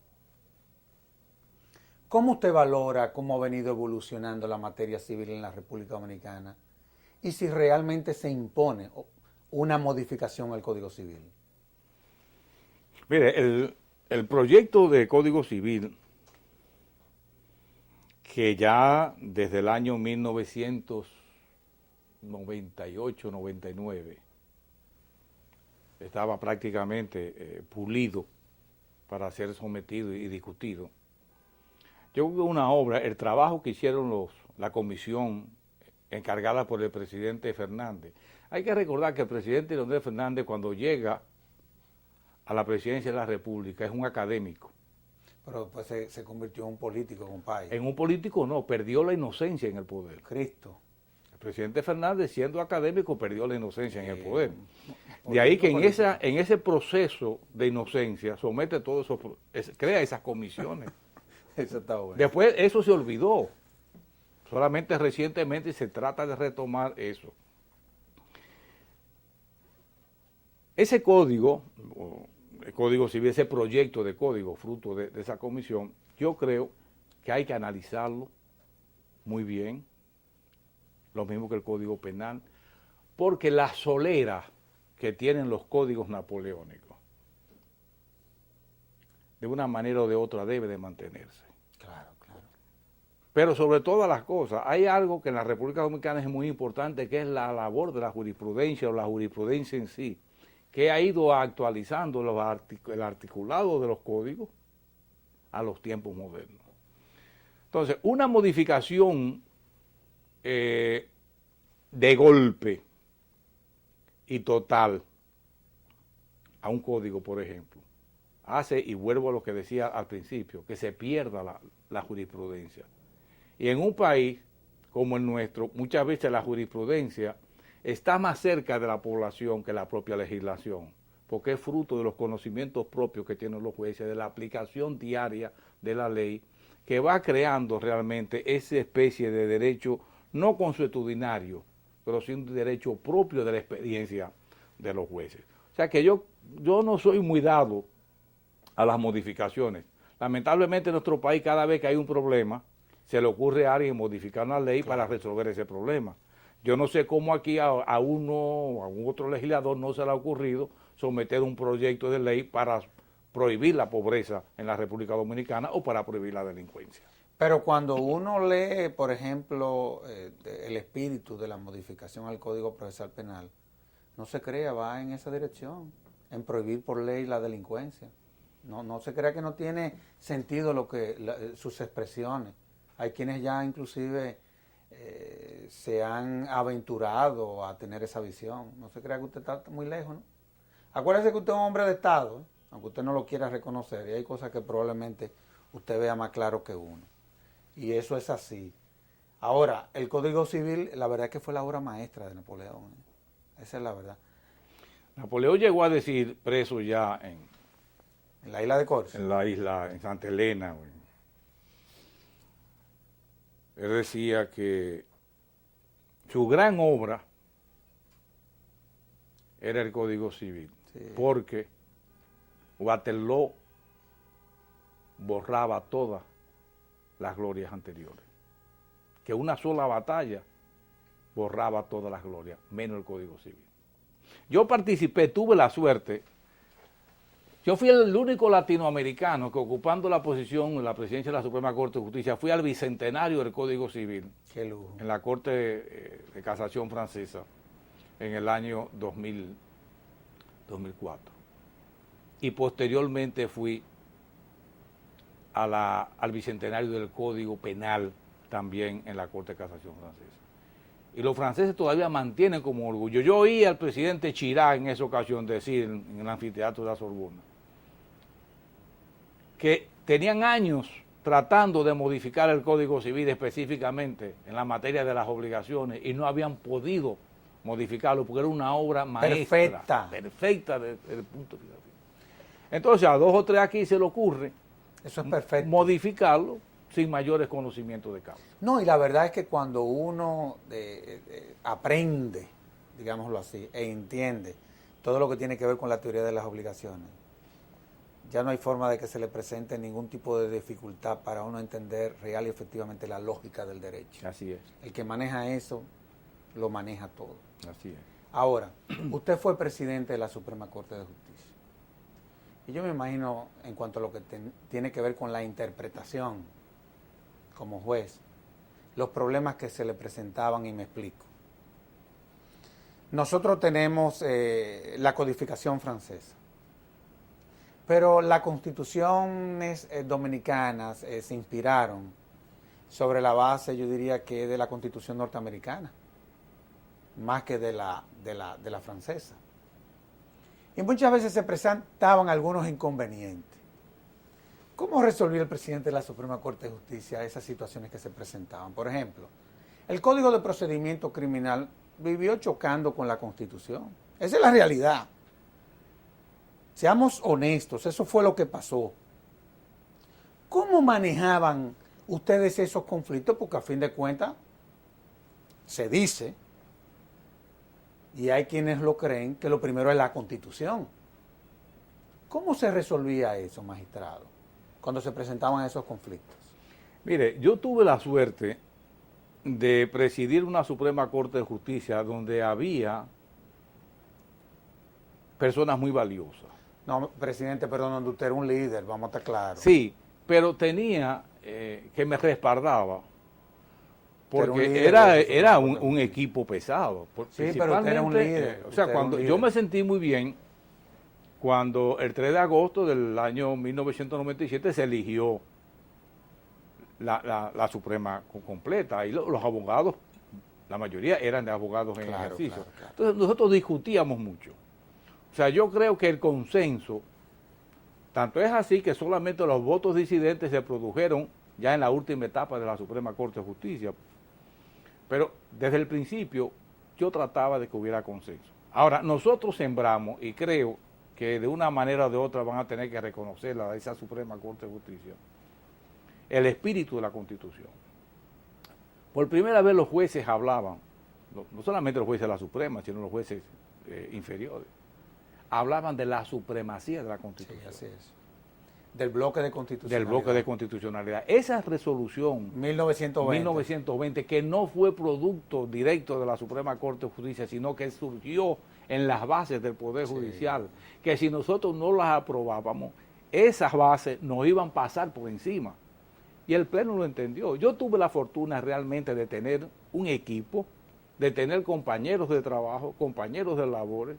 ¿Cómo usted valora cómo ha venido evolucionando la materia civil en la República Dominicana y si realmente se impone una modificación al Código Civil? Mire, el proyecto de Código Civil, que ya desde el año 1998-99 estaba prácticamente pulido para ser sometido y discutido. Yo creo que una obra, el trabajo que hicieron la comisión encargada por el presidente Fernández. Hay que recordar que el presidente Leonel Fernández, cuando llega a la presidencia de la República, es un académico. Pero después se convirtió en un político, compadre. En un político no, perdió la inocencia en el poder. Cristo. El presidente Fernández, siendo académico, perdió la inocencia en el poder. De ahí que en ese proceso de inocencia somete todo eso, crea esas comisiones. Eso está bueno. Después eso se olvidó. Solamente recientemente se trata de retomar eso. Ese código, el Código Civil, ese proyecto de código fruto de esa comisión, yo creo que hay que analizarlo muy bien, lo mismo que el Código Penal, porque la solera que tienen los códigos napoleónicos, de una manera o de otra debe de mantenerse. Claro, claro. Pero sobre todas las cosas, hay algo que en la República Dominicana es muy importante, que es la labor de la jurisprudencia o la jurisprudencia en sí, que ha ido actualizando el articulado de los códigos a los tiempos modernos. Entonces, una modificación de golpe y total a un código, por ejemplo, hace, y vuelvo a lo que decía al principio, que se pierda la jurisprudencia. Y en un país como el nuestro, muchas veces la jurisprudencia está más cerca de la población que la propia legislación, porque es fruto de los conocimientos propios que tienen los jueces, de la aplicación diaria de la ley, que va creando realmente esa especie de derecho no consuetudinario, pero sí un derecho propio de la experiencia de los jueces. O sea que yo no soy muy dado a las modificaciones. Lamentablemente en nuestro país, cada vez que hay un problema, se le ocurre a alguien modificar una ley para resolver ese problema. Yo no sé cómo aquí a uno o a un otro legislador no se le ha ocurrido someter un proyecto de ley para prohibir la pobreza en la República Dominicana o para prohibir la delincuencia. Pero cuando uno lee, por ejemplo, el espíritu de la modificación al Código Procesal Penal, no se crea, va en esa dirección, en prohibir por ley la delincuencia. No se crea que no tiene sentido sus expresiones. Hay quienes ya inclusive se han aventurado a tener esa visión. No se crea que usted está muy lejos, ¿no? Acuérdese que usted es un hombre de Estado, ¿eh? Aunque usted no lo quiera reconocer, y hay cosas que probablemente usted vea más claro que uno. Y eso es así. Ahora, el Código Civil, la verdad es que fue la obra maestra de Napoleón, ¿eh? Esa es la verdad. Napoleón llegó a decir, preso ya En la isla de Corzo. En la isla, en Santa Elena, güey. Él decía que su gran obra era el Código Civil, sí, porque Waterloo borraba todas las glorias anteriores. Que una sola batalla borraba todas las glorias, menos el Código Civil. Yo participé, tuve la suerte. Yo fui el único latinoamericano que, ocupando la posición en la presidencia de la Suprema Corte de Justicia, fui al bicentenario del Código Civil. Qué lujo. En la Corte de Casación francesa en el año 2004. Y posteriormente fui al bicentenario del Código Penal también en la Corte de Casación francesa. Y los franceses todavía mantienen como orgullo. Yo oí al presidente Chirac en esa ocasión decir en el anfiteatro de la Sorbona que tenían años tratando de modificar el Código Civil específicamente en la materia de las obligaciones y no habían podido modificarlo porque era una obra maestra. Perfecta desde el punto de vista. Entonces a 2 o 3 aquí se le ocurre eso es perfecto, modificarlo sin mayores conocimientos de causa. No, y la verdad es que cuando uno aprende, digámoslo así, e entiende todo lo que tiene que ver con la teoría de las obligaciones, ya no hay forma de que se le presente ningún tipo de dificultad para uno entender real y efectivamente la lógica del derecho. Así es. El que maneja eso, lo maneja todo. Así es. Ahora, usted fue presidente de la Suprema Corte de Justicia. Y yo me imagino, en cuanto a lo que tiene que ver con la interpretación como juez, los problemas que se le presentaban, y me explico. Nosotros tenemos la codificación francesa, pero las constituciones dominicanas se inspiraron sobre la base, yo diría que de la constitución norteamericana, más que de la francesa. Y muchas veces se presentaban algunos inconvenientes. ¿Cómo resolvió el presidente de la Suprema Corte de Justicia esas situaciones que se presentaban? Por ejemplo, el Código de Procedimiento Criminal vivió chocando con la Constitución. Esa es la realidad. Seamos honestos, eso fue lo que pasó. ¿Cómo manejaban ustedes esos conflictos? Porque a fin de cuentas se dice, y hay quienes lo creen, que lo primero es la Constitución. ¿Cómo se resolvía eso, magistrado, cuando se presentaban esos conflictos? Mire, yo tuve la suerte de presidir una Suprema Corte de Justicia donde había personas muy valiosas. No, presidente, perdón, donde usted era un líder, vamos a estar claros. Sí, pero tenía que me respaldaba, porque líder era un equipo pesado. Sí, pero usted era un líder. O sea, cuando yo me sentí muy bien, cuando el 3 de agosto del año 1997 se eligió la Suprema completa, y los abogados, la mayoría eran de abogados en ejercicio. Claro. Entonces nosotros discutíamos mucho. O sea, yo creo que el consenso, tanto es así que solamente los votos disidentes se produjeron ya en la última etapa de la Suprema Corte de Justicia, pero desde el principio yo trataba de que hubiera consenso. Ahora, nosotros sembramos, y creo que de una manera o de otra van a tener que reconocerla a esa Suprema Corte de Justicia, el espíritu de la Constitución. Por primera vez los jueces hablaban, no solamente los jueces de la Suprema, sino los jueces inferiores, hablaban de la supremacía de la Constitución. Sí, así es. Del bloque de constitucionalidad. Del bloque de constitucionalidad. Esa resolución 1920, que no fue producto directo de la Suprema Corte de Justicia, sino que surgió en las bases del Poder Judicial, que si nosotros no las aprobábamos, esas bases nos iban a pasar por encima. Y el Pleno lo entendió. Yo tuve la fortuna realmente de tener un equipo, de tener compañeros de trabajo, compañeros de labores,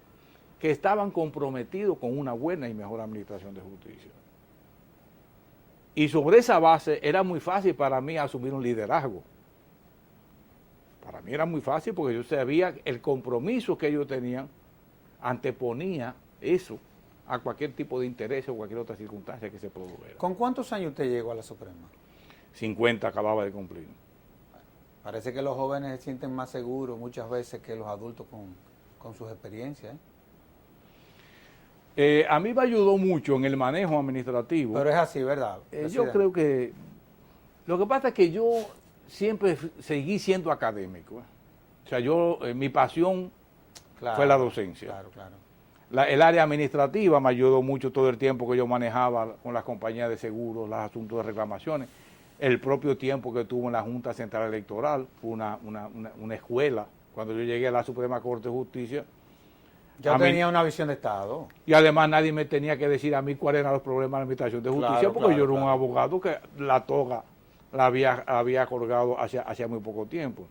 que estaban comprometidos con una buena y mejor administración de justicia. Y sobre esa base era muy fácil para mí asumir un liderazgo. Para mí era muy fácil porque yo sabía el compromiso que ellos tenían, anteponía eso a cualquier tipo de interés o cualquier otra circunstancia que se produjera. ¿Con cuántos años usted llegó a la Suprema? 50 acababa de cumplir. Parece que los jóvenes se sienten más seguros muchas veces que los adultos con sus experiencias. A mí me ayudó mucho en el manejo administrativo. Pero es así, ¿verdad? Yo creo que... Lo que pasa es que yo siempre seguí siendo académico. O sea, mi pasión fue la docencia. Claro. El área administrativa me ayudó mucho todo el tiempo que yo manejaba con las compañías de seguros, los asuntos de reclamaciones. El propio tiempo que tuvo en la Junta Central Electoral fue una escuela. Cuando yo llegué a la Suprema Corte de Justicia, ya tenía una visión de Estado. Y además nadie me tenía que decir a mí cuáles eran los problemas de la Administración de Justicia, porque yo era un abogado que la toga la había colgado hacia muy poco tiempo.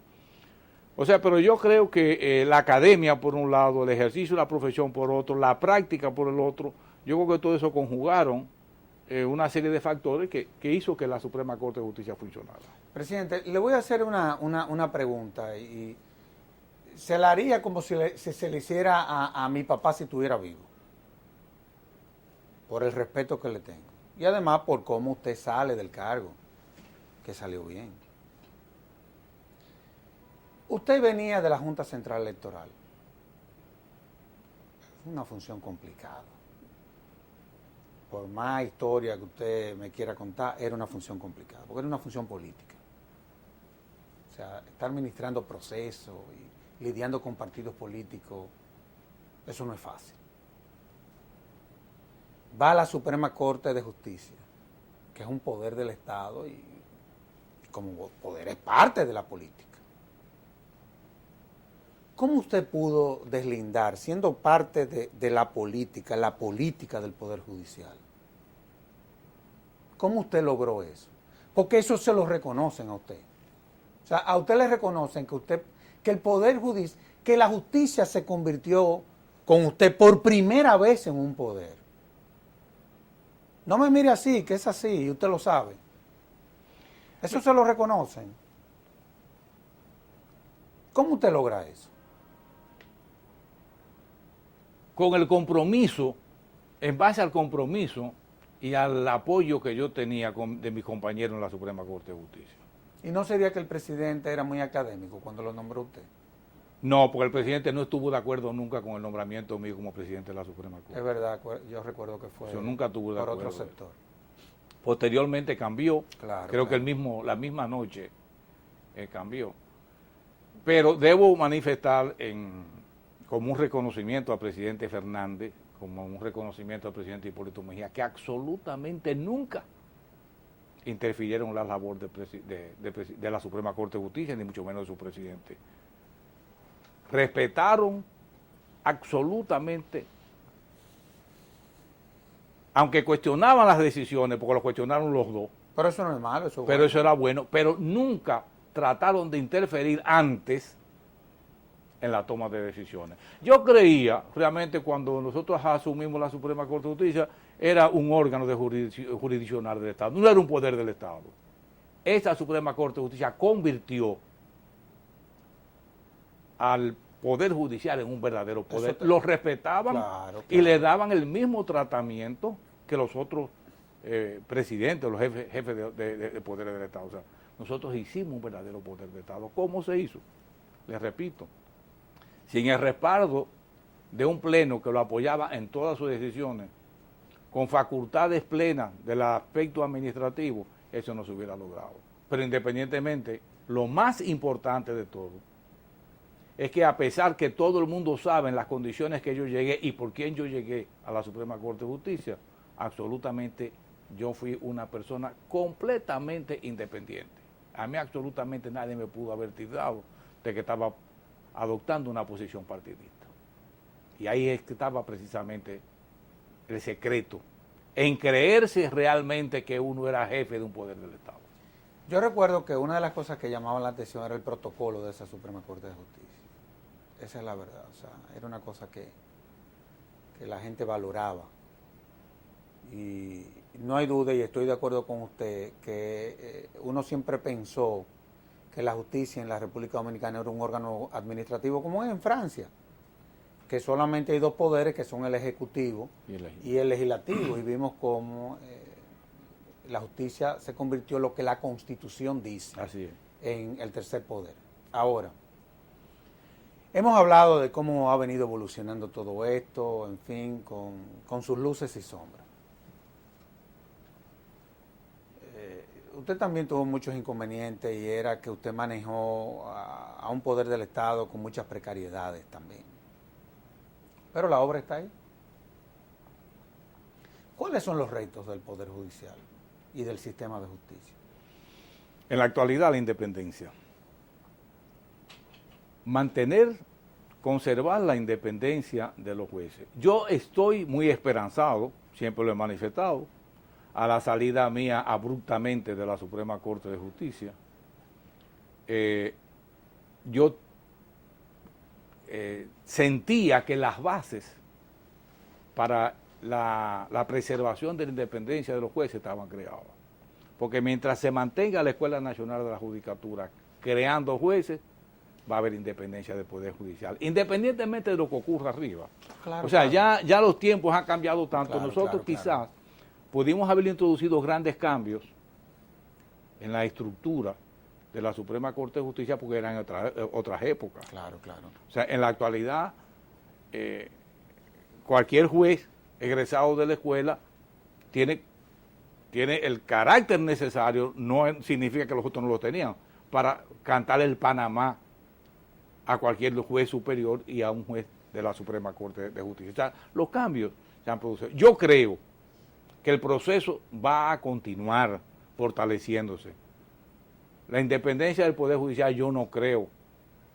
O sea, pero yo creo que la academia por un lado, el ejercicio de la profesión por otro, la práctica por el otro, yo creo que todo eso conjugaron una serie de factores que hizo que la Suprema Corte de Justicia funcionara. Presidente, le voy a hacer una pregunta y se la haría como si se le hiciera a mi papá si estuviera vivo, por el respeto que le tengo y además por cómo usted sale del cargo, que salió bien. Usted venía de la Junta Central Electoral, una función complicada. Por más historia que usted me quiera contar, era una función complicada, porque era una función política. O sea, estar administrando procesos y lidiando con partidos políticos, eso no es fácil. Va a la Suprema Corte de Justicia, que es un poder del Estado y como poder es parte de la política. ¿Cómo usted pudo deslindar, siendo parte de la política del Poder Judicial? ¿Cómo usted logró eso? Porque eso se lo reconocen a usted. O sea, a usted le reconocen que el Poder Judicial, que la justicia se convirtió con usted por primera vez en un poder. No me mire así, que es así, y usted lo sabe. Eso se lo reconocen. ¿Cómo usted logra eso? Con el compromiso, en base al compromiso y al apoyo que yo tenía de mis compañeros en la Suprema Corte de Justicia. ¿Y no sería que el presidente era muy académico cuando lo nombró usted? No, porque el presidente no estuvo de acuerdo nunca con el nombramiento mío como presidente de la Suprema Corte. Es verdad, yo recuerdo que fue nunca tuvo de por acuerdo. Otro sector. Posteriormente cambió, creo que la misma noche cambió. Pero debo manifestar como un reconocimiento al presidente Fernández, como un reconocimiento al presidente Hipólito Mejía, que absolutamente nunca interfirieron en la labor de la Suprema Corte de Justicia, ni mucho menos de su presidente. Respetaron absolutamente aunque cuestionaban las decisiones, porque lo cuestionaron los dos, Pero eso no es malo, eso es pero bueno. eso era bueno, pero nunca trataron de interferir antes en la toma de decisiones. Yo creía, realmente, cuando nosotros asumimos la Suprema Corte de Justicia, era un órgano de jurisdiccional del Estado, no era un poder del Estado. Esa Suprema Corte de Justicia convirtió al Poder Judicial en un verdadero poder. Lo respetaban, claro, y le daban el mismo tratamiento que los otros presidentes, los jefes de poderes del Estado. O sea, nosotros hicimos un verdadero poder de Estado. ¿Cómo se hizo? Les repito, sin el respaldo de un pleno que lo apoyaba en todas sus decisiones, con facultades plenas del aspecto administrativo, eso no se hubiera logrado. Pero independientemente, lo más importante de todo es que, a pesar que todo el mundo sabe en las condiciones que yo llegué y por quién yo llegué a la Suprema Corte de Justicia, absolutamente yo fui una persona completamente independiente. A mí absolutamente nadie me pudo haber tirado de que estaba adoptando una posición partidista. Y ahí es que estaba precisamente el secreto, en creerse realmente que uno era jefe de un poder del Estado. Yo recuerdo que una de las cosas que llamaban la atención era el protocolo de esa Suprema Corte de Justicia. Esa es la verdad, o sea, era una cosa que la gente valoraba. Y no hay duda, y estoy de acuerdo con usted, que uno siempre pensó que la justicia en la República Dominicana era un órgano administrativo como es en Francia, que solamente hay dos poderes, que son el ejecutivo y el legislativo, y vimos cómo la justicia se convirtió en lo que la Constitución dice. Así es. En el tercer poder. Ahora, hemos hablado de cómo ha venido evolucionando todo esto, en fin, con sus luces y sombras. Usted también tuvo muchos inconvenientes, y era que usted manejó a un poder del Estado con muchas precariedades también. Pero la obra está ahí. ¿Cuáles son los retos del Poder Judicial y del sistema de justicia? En la actualidad, la independencia. Conservar la independencia de los jueces. Yo estoy muy esperanzado, siempre lo he manifestado, a la salida mía abruptamente de la Suprema Corte de Justicia. Yo sentía que las bases para la preservación de la independencia de los jueces estaban creadas. Porque mientras se mantenga la Escuela Nacional de la Judicatura creando jueces, va a haber independencia del Poder Judicial, independientemente de lo que ocurra arriba. Claro, o sea, claro. ya los tiempos han cambiado tanto. Claro, Nosotros claro, quizás claro. pudimos haber introducido grandes cambios en la estructura de la Suprema Corte de Justicia, porque eran otras épocas. Claro, claro. O sea, en la actualidad, cualquier juez egresado de la escuela tiene el carácter necesario, no significa que los otros no lo tenían, para cantar el Panamá a cualquier juez superior y a un juez de la Suprema Corte de Justicia. O sea, los cambios se han producido. Yo creo que el proceso va a continuar fortaleciéndose. La independencia del Poder Judicial yo no creo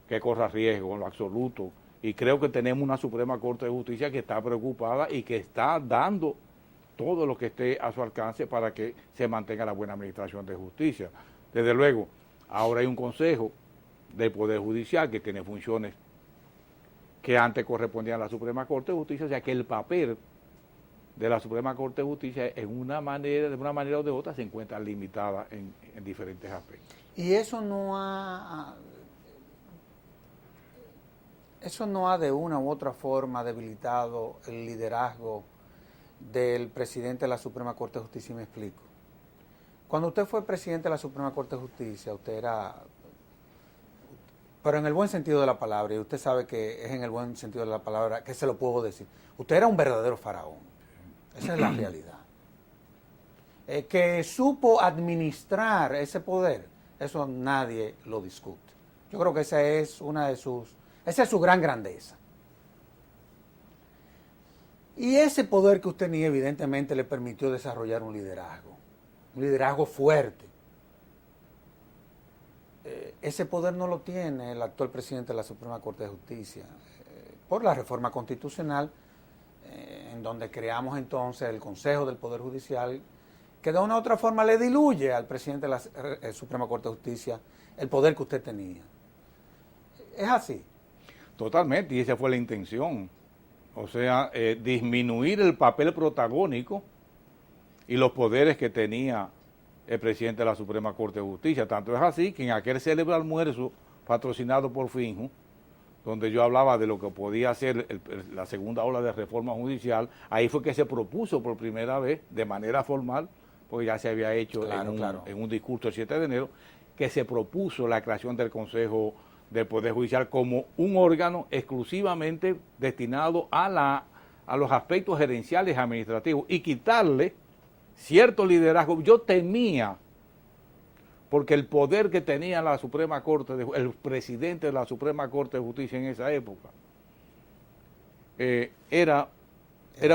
que corra riesgo en lo absoluto, y creo que tenemos una Suprema Corte de Justicia que está preocupada y que está dando todo lo que esté a su alcance para que se mantenga la buena administración de justicia. Desde luego, ahora hay un Consejo del Poder Judicial que tiene funciones que antes correspondían a la Suprema Corte de Justicia, o sea que el papel de la Suprema Corte de Justicia de una manera o de otra se encuentra limitada en diferentes aspectos. Y eso no ha de una u otra forma debilitado el liderazgo del presidente de la Suprema Corte de Justicia, y me explico. Cuando usted fue presidente de la Suprema Corte de Justicia, usted era, pero en el buen sentido de la palabra, y usted sabe que es en el buen sentido de la palabra que se lo puedo decir, usted era un verdadero faraón. Esa es la realidad. Que supo administrar ese poder, eso nadie lo discute. Yo creo que esa es su gran grandeza. Y ese poder que usted tenía evidentemente le permitió desarrollar un liderazgo fuerte. Ese poder no lo tiene el actual presidente de la Suprema Corte de Justicia. Por la reforma constitucional, en en donde creamos entonces el Consejo del Poder Judicial, que de una u otra forma le diluye al presidente de la Suprema Corte de Justicia el poder que usted tenía. ¿Es así? Totalmente, y esa fue la intención. O sea, disminuir el papel protagónico y los poderes que tenía el presidente de la Suprema Corte de Justicia. Tanto es así que en aquel célebre almuerzo patrocinado por Finjo, donde yo hablaba de lo que podía ser la segunda ola de reforma judicial, ahí fue que se propuso por primera vez, de manera formal, porque ya se había hecho en un discurso el 7 de enero, que se propuso la creación del Consejo del Poder Judicial como un órgano exclusivamente destinado a los aspectos gerenciales administrativos y quitarle cierto liderazgo. Yo temía, porque el poder que tenía la Suprema Corte, el presidente de la Suprema Corte de Justicia en esa época, era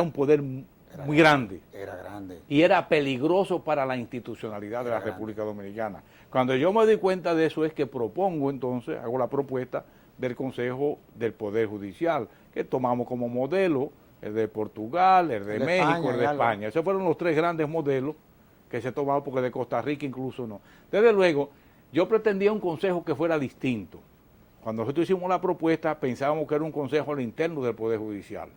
un poder muy grande. Era grande. Y era peligroso para la institucionalidad de la República Dominicana. Cuando yo me doy cuenta de eso es que propongo entonces, hago la propuesta del Consejo del Poder Judicial, que tomamos como modelo el de Portugal, el de México, el de España. Esos fueron los tres grandes modelos que se tomaron, porque de Costa Rica incluso no. Desde luego, yo pretendía un consejo que fuera distinto. Cuando nosotros hicimos la propuesta, pensábamos que era un consejo al interno del Poder Judicial.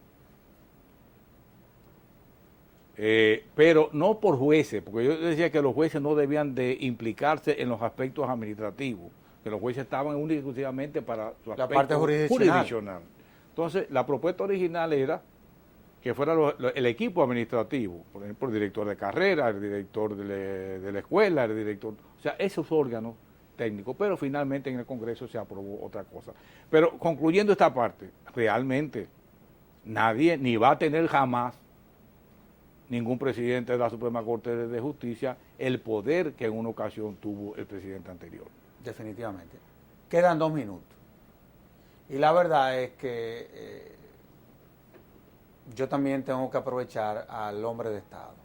Pero no por jueces, porque yo decía que los jueces no debían de implicarse en los aspectos administrativos, que los jueces estaban únicamente y exclusivamente para su aspecto la parte jurisdiccional. Entonces, la propuesta original era que fuera el equipo administrativo, por ejemplo, el director de carrera, el director de la escuela, el director, o sea, esos órganos técnicos, pero finalmente en el Congreso se aprobó otra cosa. Pero concluyendo esta parte, realmente nadie, ni va a tener jamás ningún presidente de la Suprema Corte de Justicia el poder que en una ocasión tuvo el presidente anterior. Definitivamente. Quedan 2 minutos. Y la verdad es que yo también tengo que aprovechar al hombre de Estado.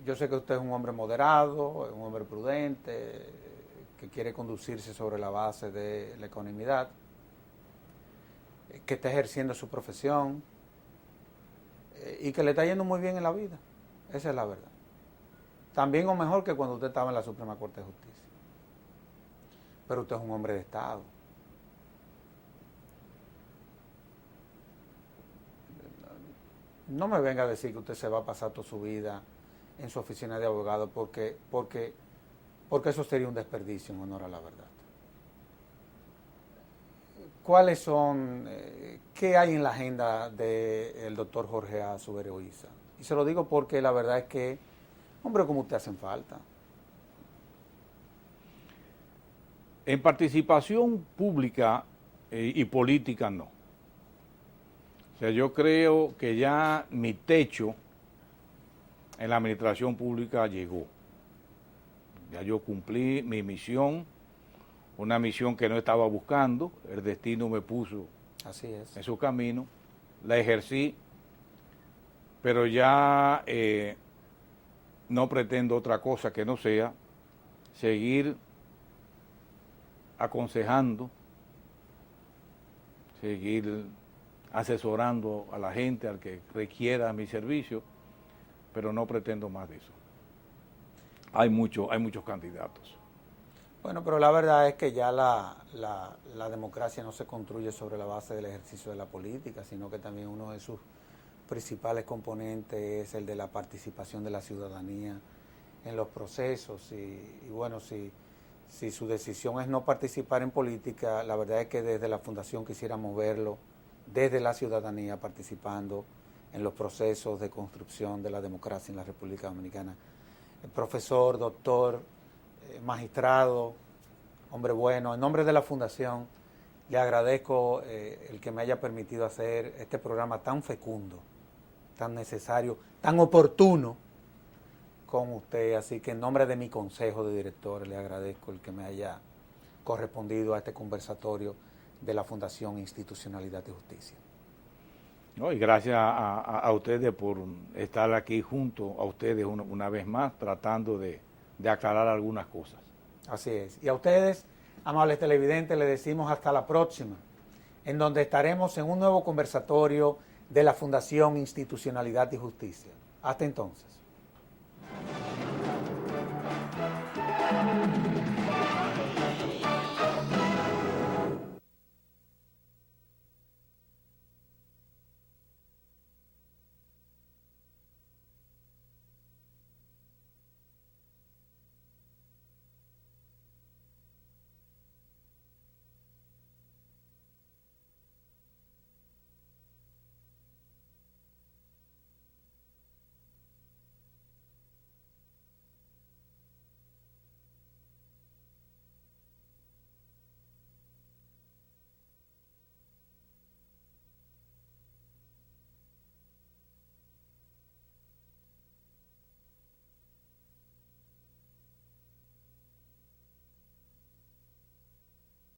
Yo sé que usted es un hombre moderado, un hombre prudente, que quiere conducirse sobre la base de la ecuanimidad, que está ejerciendo su profesión y que le está yendo muy bien en la vida. Esa es la verdad. También o mejor que cuando usted estaba en la Suprema Corte de Justicia. Pero usted es un hombre de Estado. No me venga a decir que usted se va a pasar toda su vida en su oficina de abogado porque eso sería un desperdicio en honor a la verdad. ¿Cuáles son, qué hay en la agenda del doctor Jorge A. Subero Isa? Y se lo digo porque la verdad es que hombres como usted hacen falta. En participación pública y política no. O sea, yo creo que ya mi techo en la administración pública llegó. Ya yo cumplí mi misión, una misión que no estaba buscando, el destino me puso Así es. en su camino, la ejercí, pero ya no pretendo otra cosa que no sea seguir aconsejando, seguir asesorando a la gente, al que requiera mi servicio, pero no pretendo más de eso. Hay muchos candidatos. Bueno, pero la verdad es que ya la democracia no se construye sobre la base del ejercicio de la política, sino que también uno de sus principales componentes es el de la participación de la ciudadanía en los procesos. Y bueno, si su decisión es no participar en política, la verdad es que desde la Fundación quisiéramos verlo desde la ciudadanía participando en los procesos de construcción de la democracia en la República Dominicana. El profesor, doctor, magistrado, hombre bueno, en nombre de la Fundación le agradezco el que me haya permitido hacer este programa tan fecundo, tan necesario, tan oportuno con usted, así que en nombre de mi consejo de directores le agradezco el que me haya correspondido a este conversatorio de la Fundación Institucionalidad de Justicia. No, y gracias a ustedes por estar aquí junto a ustedes una vez más, tratando de aclarar algunas cosas. Así es. Y a ustedes, amables televidentes, les decimos hasta la próxima, en donde estaremos en un nuevo conversatorio de la Fundación Institucionalidad y Justicia. Hasta entonces.